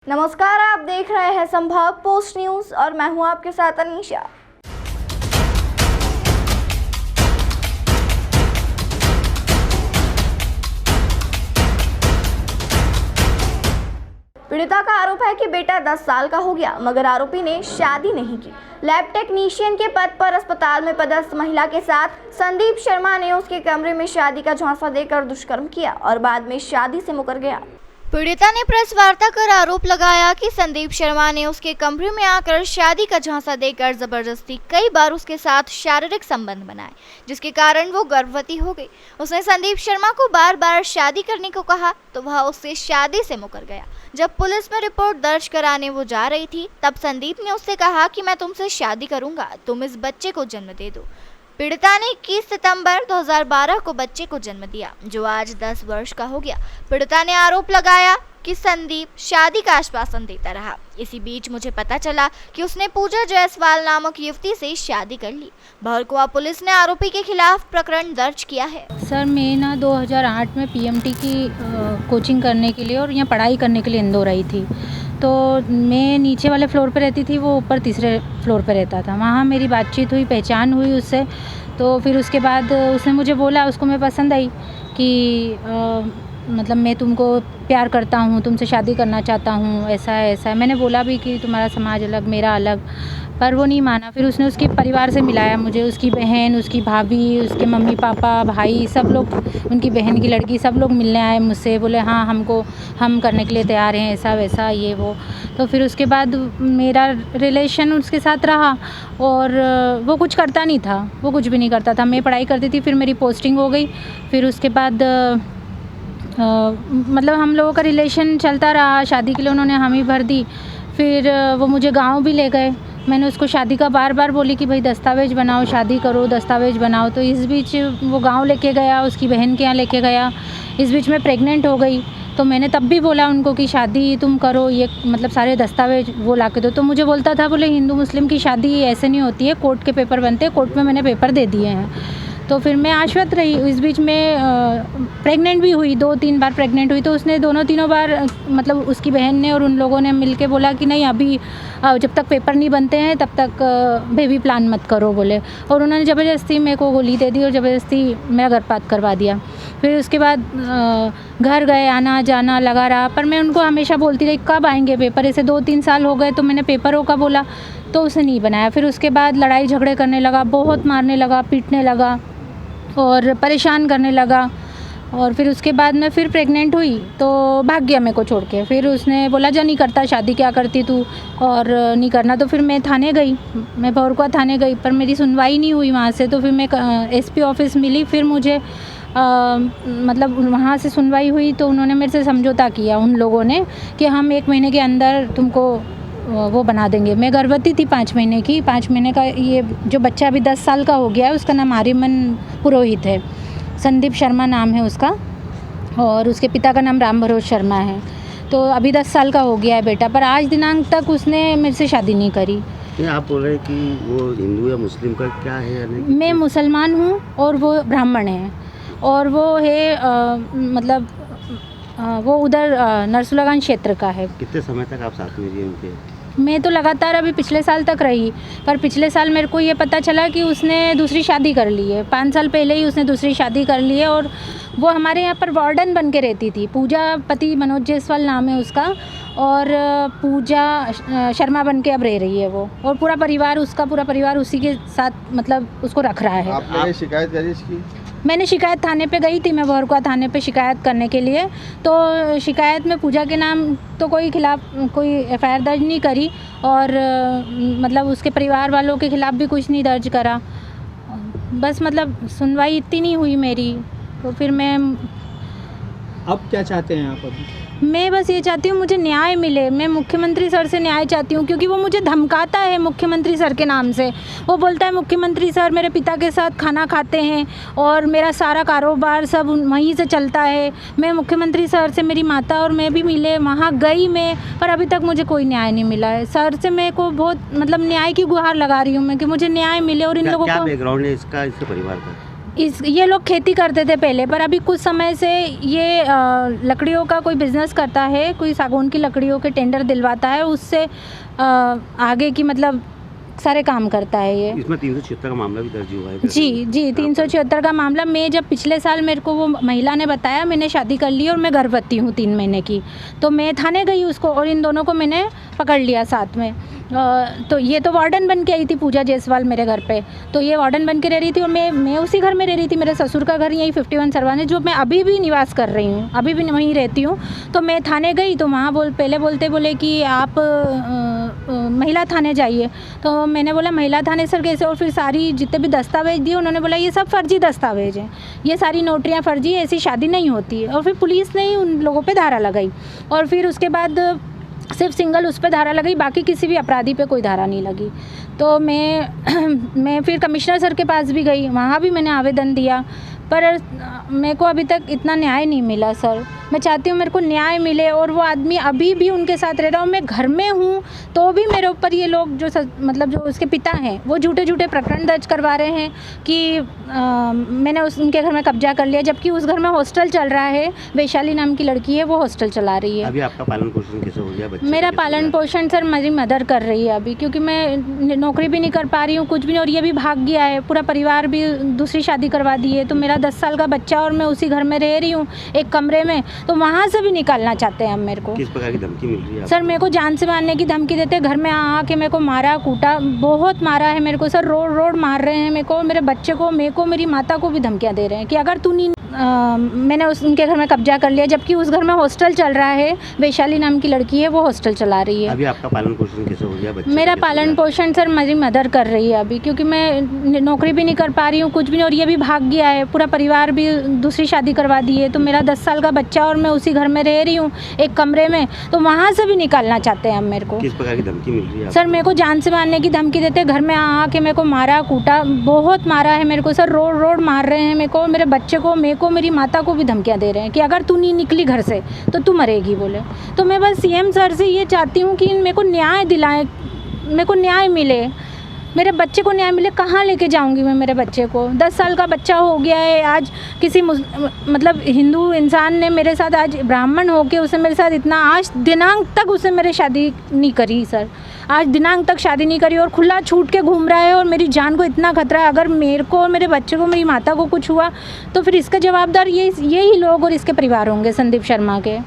नमस्कार, आप देख रहे हैं संभाग पोस्ट न्यूज और मैं हूं आपके साथ अनीशा। पीड़िता का आरोप है कि बेटा 10 साल का हो गया मगर आरोपी ने शादी नहीं की। लैब टेक्नीशियन के पद पर अस्पताल में पदस्थ महिला के साथ संदीप शर्मा ने उसके कमरे में शादी का झांसा देकर दुष्कर्म किया और बाद में शादी से मुकर गया। पीड़िता ने प्रेस वार्ता कर आरोप लगाया कि संदीप शर्मा ने उसके कमरे में आकर शादी का झांसा देकर जबरदस्ती कई बार उसके साथ शारीरिक संबंध बनाए, जिसके कारण वो गर्भवती हो गई। उसने संदीप शर्मा को बार बार शादी करने को कहा तो वह उससे शादी से मुकर गया। जब पुलिस में रिपोर्ट दर्ज कराने वो जा रही थी तब संदीप ने उससे कहा कि मैं तुमसे शादी करूंगा, तुम इस बच्चे को जन्म दे दो। पीड़िता ने 21 सितंबर 2012 को बच्चे को जन्म दिया जो आज 10 वर्ष का हो गया। पीड़िता ने आरोप लगाया कि संदीप शादी का आश्वासन देता रहा। इसी बीच मुझे पता चला कि उसने पूजा जायसवाल नामक युवती से शादी कर ली। भरकुआ पुलिस ने आरोपी के खिलाफ प्रकरण दर्ज किया है। सर, मैं ना 2008 में पीएमटी की कोचिंग करने के लिए और यहाँ पढ़ाई करने के लिए इंदौर आई थी। तो मैं नीचे वाले फ्लोर पे रहती थी, वो ऊपर तीसरे फ्लोर पे रहता था। वहाँ मेरी बातचीत हुई, पहचान हुई उससे। तो फिर उसके बाद उसने मुझे बोला, उसको मैं पसंद आई कि मतलब मैं तुमको प्यार करता हूँ, तुमसे शादी करना चाहता हूँ, ऐसा है ऐसा है। मैंने बोला भी कि तुम्हारा समाज अलग, मेरा अलग, पर वो नहीं माना। फिर उसने उसके परिवार से मिलाया मुझे, उसकी बहन, उसकी भाभी, उसके मम्मी पापा, भाई, सब लोग, उनकी बहन की लड़की, सब लोग मिलने आए मुझसे। बोले हाँ, हम करने के लिए तैयार हैं, ऐसा वैसा ये वो। तो फिर उसके बाद मेरा रिलेशन उसके साथ रहा और वो कुछ करता नहीं था, वो कुछ भी नहीं करता था। मैं पढ़ाई करती थी, फिर मेरी पोस्टिंग हो गई। फिर उसके बाद मतलब हम लोगों का रिलेशन चलता रहा। शादी के लिए उन्होंने हामी भर दी। फिर वो मुझे गांव भी ले गए। मैंने उसको शादी का बार बार बोली कि भाई दस्तावेज बनाओ, शादी करो, दस्तावेज बनाओ। तो इस बीच वो गांव लेके गया, उसकी बहन के यहाँ लेके गया। इस बीच मैं प्रेग्नेंट हो गई। तो मैंने तब भी बोला उनको कि शादी तुम करो, ये मतलब सारे दस्तावेज वो ला के दो। तो मुझे बोलता था, बोले हिंदू मुस्लिम की शादी ऐसे नहीं होती है, कोर्ट के पेपर बनते हैं, कोर्ट में मैंने पेपर दे दिए हैं। तो फिर मैं आश्वस्त रही। इस बीच में प्रेग्नेंट भी हुई, 2-3 बार प्रेग्नेंट हुई। तो उसने तीनों बार मतलब उसकी बहन ने और उन लोगों ने मिलके बोला कि नहीं, अभी जब तक पेपर नहीं बनते हैं तब तक बेबी प्लान मत करो बोले। और उन्होंने ज़बरदस्ती मेरे को गोली दे दी और ज़बरदस्ती मेरा गर्भपात करवा दिया। फिर उसके बाद घर गए, आना जाना लगा रहा। पर मैं उनको हमेशा बोलती रही कब आएंगे पेपर। ऐसे 2-3 साल हो गए तो मैंने पेपरों का बोला तो उसने नहीं बनाया। फिर उसके बाद लड़ाई झगड़े करने लगा, बहुत मारने लगा, पीटने लगा और परेशान करने लगा। और फिर उसके बाद मैं फिर प्रेग्नेंट हुई तो भाग गया मेरे को छोड़ के। फिर उसने बोला जा नहीं करता शादी, क्या करती तू, और नहीं करना। तो फिर मैं थाने गई, मैं भरकुआ थाने गई, पर मेरी सुनवाई नहीं हुई वहाँ से। तो फिर मैं एसपी ऑफिस मिली। फिर मुझे मतलब वहाँ से सुनवाई हुई तो उन्होंने मेरे से समझौता किया उन लोगों ने कि हम 1 महीने के अंदर तुमको वो बना देंगे। मैं गर्भवती थी 5 महीने की। 5 महीने का ये जो बच्चा अभी 10 साल का हो गया है, उसका नाम आर्यमन पुरोहित है। संदीप शर्मा नाम है उसका और उसके पिता का नाम राम भरोस शर्मा है। तो अभी 10 साल का हो गया है बेटा, पर आज दिनांक तक उसने मेरे से शादी नहीं करी। आप बोल रहे हैं कि वो हिंदू या मुस्लिम का क्या है यानी? मैं मुसलमान हूँ और वो ब्राह्मण है। और वो है मतलब वो उधर नरसुलागंज क्षेत्र का है। कितने समय तक आप साथ में रही उनके? मैं तो लगातार अभी पिछले साल तक रही, पर पिछले साल मेरे को ये पता चला कि उसने दूसरी शादी कर ली है। 5 साल पहले ही उसने दूसरी शादी कर ली है। और वो हमारे यहाँ पर वार्डन बन के रहती थी। पूजा, पति मनोज जायसवाल नाम है उसका, और पूजा शर्मा बन के अब रह रही है वो। और पूरा परिवार, उसका पूरा परिवार उसी के साथ मतलब उसको रख रहा है। आपने शिकायत करी इसकी? मैंने शिकायत थाने पे गई थी, मैं भरकुआ थाने पे शिकायत करने के लिए। तो शिकायत में पूजा के नाम तो कोई खिलाफ कोई एफआईआर दर्ज नहीं करी और मतलब उसके परिवार वालों के खिलाफ भी कुछ नहीं दर्ज करा। बस मतलब सुनवाई इतनी नहीं हुई मेरी। तो फिर मैं अब क्या चाहते हैं आप? अभी मैं बस ये चाहती हूँ मुझे न्याय मिले। मैं मुख्यमंत्री सर से न्याय चाहती हूँ क्योंकि वो मुझे धमकाता है मुख्यमंत्री सर के नाम से। वो बोलता है मुख्यमंत्री सर मेरे पिता के साथ खाना खाते हैं और मेरा सारा कारोबार सब वहीं से चलता है। मैं मुख्यमंत्री सर से, मेरी माता और मैं भी मिले, वहाँ गई मैं, पर अभी तक मुझे कोई न्याय नहीं मिला है। सर से मेरे को बहुत मतलब न्याय की गुहार लगा रही हूँ मैं कि मुझे न्याय मिले। और इन लोगों क्या को बैकग्राउंड है इसका, इसके परिवार का? ये लोग खेती करते थे पहले, पर अभी कुछ समय से ये लकड़ियों का कोई बिज़नेस करता है, कोई सागौन की लकड़ियों के टेंडर दिलवाता है, उससे आगे की मतलब सारे काम करता है ये। इसमें 376 का मामला भी दर्ज हुआ है। जी 376 का मामला। मैं जब पिछले साल मेरे को वो महिला ने बताया मैंने शादी कर ली और मैं गर्भवती हूँ 3 महीने की, तो मैं थाने गई उसको और इन दोनों को मैंने पकड़ लिया साथ में। तो ये तो वार्डन बन के आई थी पूजा जायसवाल मेरे घर पे, तो ये वार्डन बन के रह रही थी और मैं उसी घर में रह रही थी। मेरे ससुर का घर यही 51 सरवाने जो मैं अभी भी निवास कर रही हूँ, अभी भी वहीं रहती हूँ। तो मैं थाने गई तो वहाँ पहले बोले कि आप महिला थाने जाइए। तो मैंने बोला महिला थाने सर कैसे, और फिर सारी जितने भी दस्तावेज दिए उन्होंने बोला ये सब फर्जी दस्तावेज हैं, ये सारी नोटरियाँ फर्जी, ऐसी शादी नहीं होती है। और फिर पुलिस ने ही उन लोगों पे धारा लगाई और फिर उसके बाद सिर्फ सिंगल उस पर धारा लगाई, बाकी किसी भी अपराधी पे कोई धारा नहीं लगी। तो मैं फिर कमिश्नर सर के पास भी गई, वहाँ भी मैंने आवेदन दिया, पर मेरे को अभी तक इतना न्याय नहीं मिला सर। मैं चाहती हूँ मेरे को न्याय मिले और वो आदमी अभी भी उनके साथ रह रहा हूँ, मैं घर में हूँ तो भी मेरे ऊपर ये लोग जो उसके पिता हैं वो झूठे प्रकरण दर्ज करवा रहे हैं कि मैंने उनके घर में कब्जा कर लिया, जबकि उस घर में हॉस्टल चल रहा है। वैशाली नाम की लड़की है, वो हॉस्टल चला रही है। अभी आपका पालन पोषण कैसे हो गया? मेरा पालन पोषण सर मेरी मदर कर रही है अभी, क्योंकि मैं नौकरी भी नहीं कर पा रही हूँ, कुछ भी नहीं। और ये भी भाग गया है, पूरा परिवार भी दूसरी शादी करवा दी है। तो मेरा 10 साल का बच्चा और मैं उसी घर में रह रही हूँ एक कमरे में, तो वहाँ से भी निकालना चाहते हैं हम मेरे को। किस प्रकार की धमकी मिल रही है? सर मेरे को जान से मारने की धमकी देते हैं, घर में आके मेरे को मारा कूटा, बहुत मारा है मेरे को सर, रोड मार रहे हैं मेरे को, मेरे बच्चे को, मेरे को, मेरी माता को भी धमकियाँ दे रहे हैं कि अगर तू नहीं मैंने उनके घर में कब्जा कर लिया, जबकि उस घर में हॉस्टल चल रहा है। वैशाली नाम की लड़की है, वो हॉस्टल चला रही है। अभी आपका पालन पोषण कैसे हो गया? मेरा पालन पोषण सर मेरी मदर कर रही है अभी, क्योंकि मैं नौकरी भी नहीं कर पा रही हूँ, कुछ भी नहीं। और ये भी भाग गया है, पूरा परिवार भी दूसरी शादी करवा दी है। तो मेरा 10 साल का बच्चा और मैं उसी घर में रह रही हूँ एक कमरे में, तो वहाँ से भी निकालना चाहते हैं हम मेरे को। किस प्रकार की धमकी मिल रही है? सर मेरे को जान से मारने की धमकी देते हैं, घर में आके मेरे को मारा कूटा, बहुत मारा है मेरे को सर, रोड मार रहे हैं मेरे को, मेरे बच्चे को, मेरे को, मेरी माता को भी धमकियाँ दे रहे हैं कि अगर तू नहीं निकली घर से तो तू मरेगी बोले। तो मैं बस सीएम सर से ये चाहती हूँ कि मेरे को न्याय दिलाएं, मेरे को न्याय मिले, मेरे बच्चे को न्याय मिले। कहाँ लेके जाऊँगी मैं मेरे बच्चे को? 10 साल का बच्चा हो गया है। आज किसी मतलब हिंदू इंसान ने मेरे साथ, आज ब्राह्मण होके उसने मेरे साथ इतना, आज दिनांक तक उसने मेरे शादी नहीं करी सर, आज दिनांक तक शादी नहीं करी और खुला छूट के घूम रहा है और मेरी जान को इतना खतरा है। अगर मेरे को और मेरे बच्चे को, मेरी माता को कुछ हुआ तो फिर इसका जवाबदार यही लोग और इसके परिवार होंगे, संदीप शर्मा के।